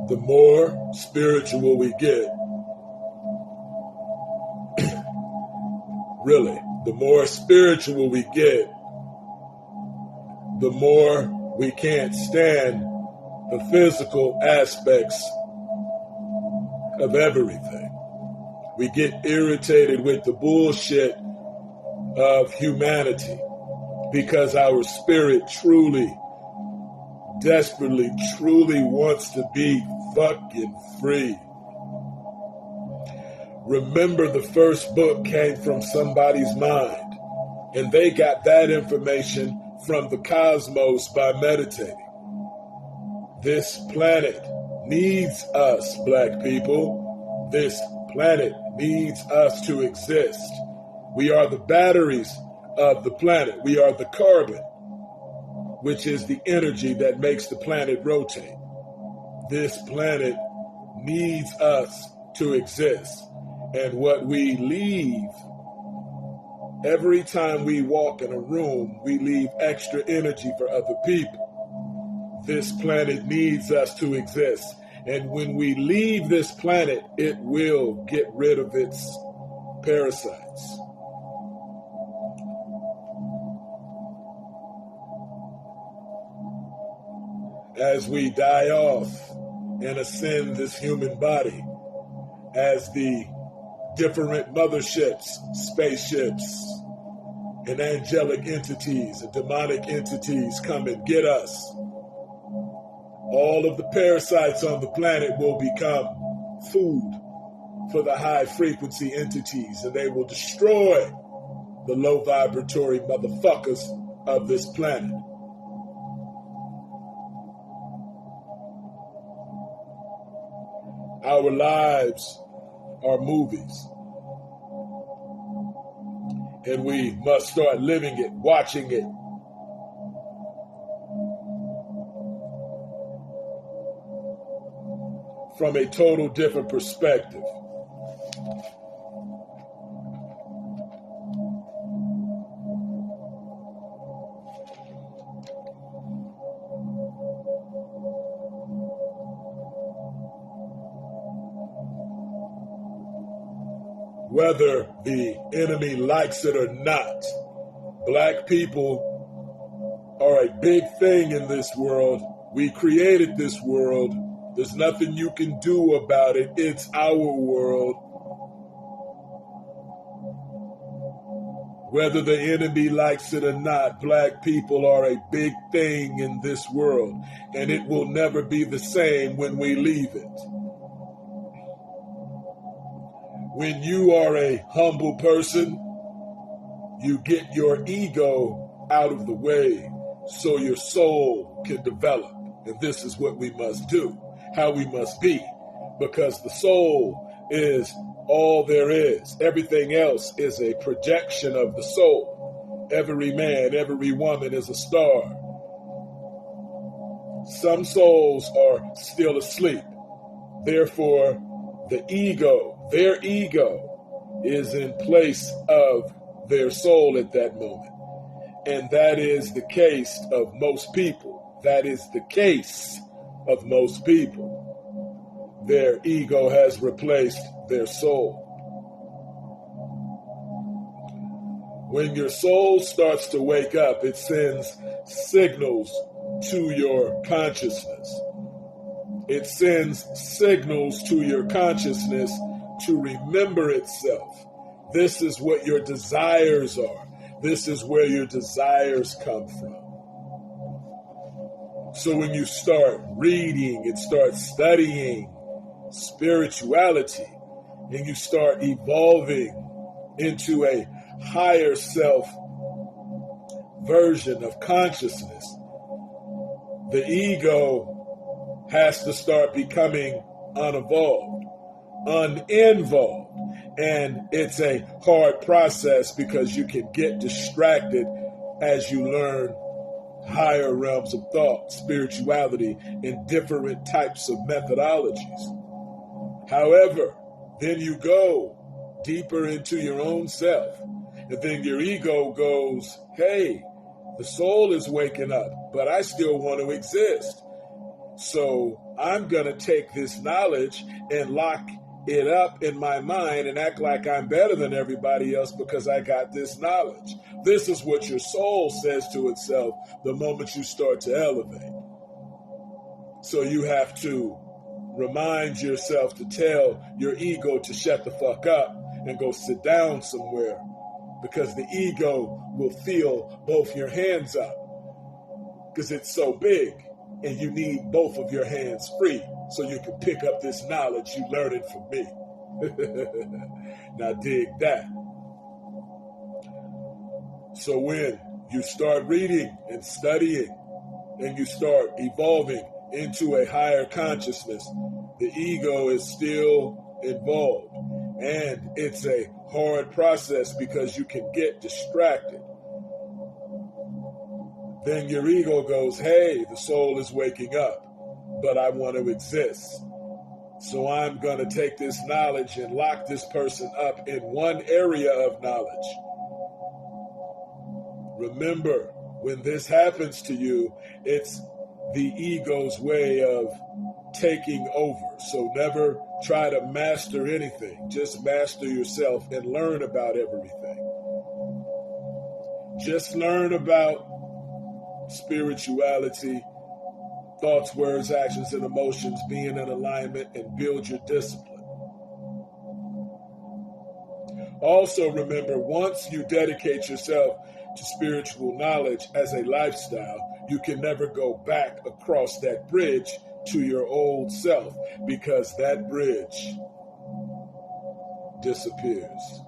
The more spiritual we get, really, the more spiritual we get, the more we can't stand the physical aspects of everything. We get irritated with the bullshit of humanity because our spirit truly, desperately, truly wants to be fucking free. Remember, the first book came from somebody's mind, and they got that information from the cosmos by meditating. This planet needs us, black people. This planet needs us to exist. We are the batteries of the planet. We are the carbon, which is the energy that makes the planet rotate. This planet needs us to exist. And what we leave, every time we walk in a room, we leave extra energy for other people. This planet needs us to exist. And when we leave this planet, it will get rid of its parasites. As we die off and ascend this human body, as the different motherships, spaceships, and angelic entities and demonic entities come and get us, all of the parasites on the planet will become food for the high frequency entities, and they will destroy the low vibratory motherfuckers of this planet. Our lives are movies, and we must start living it, watching it. From a total different perspective. Whether the enemy likes it or not, black people are a big thing in this world. We created this world. There's nothing you can do about it. It's our world. Whether the enemy likes it or not, black people are a big thing in this world, and it will never be the same when we leave it. When you are a humble person, you get your ego out of the way so your soul can develop. And this is what we must do, how we must be, because the soul is all there is. Everything else is a projection of the soul. Every man, every woman is a star. Some souls are still asleep. Therefore, the ego, their ego, is in place of their soul at that moment. And that is the case of most people. That is the case of most people. Their ego has replaced their soul. When your soul starts to wake up, it sends signals to your consciousness. It sends signals to your consciousness to remember itself. This is what your desires are. This is where your desires come from. So when you start reading and start studying spirituality, and you start evolving into a higher self version of consciousness, the ego has to start becoming uninvolved. And it's a hard process because you can get distracted as you learn higher realms of thought, spirituality, and different types of methodologies. However, then you go deeper into your own self, and then your ego goes, hey, the soul is waking up, but I still want to exist. So I'm going to take this knowledge and lock it up in my mind and act like I'm better than everybody else because I got this knowledge. This is what your soul says to itself the moment you start to elevate. So you have to remind yourself to tell your ego to shut the fuck up and go sit down somewhere, because the ego will feel both your hands up because it's so big, and you need both of your hands free so you can pick up this knowledge you learning from me. Now dig that. So when you start reading and studying and you start evolving into a higher consciousness, the ego is still involved. And it's a hard process because you can get distracted. Then your ego goes, hey, the soul is waking up, but I want to exist. So I'm going to take this knowledge and lock this person up in one area of knowledge. Remember, when this happens to you, it's the ego's way of taking over. So never try to master anything. Just master yourself and learn about everything. Just learn about spirituality, thoughts, words, actions, and emotions, being in alignment, and build your discipline. Also remember, once you dedicate yourself to spiritual knowledge as a lifestyle, you can never go back across that bridge to your old self, because that bridge disappears.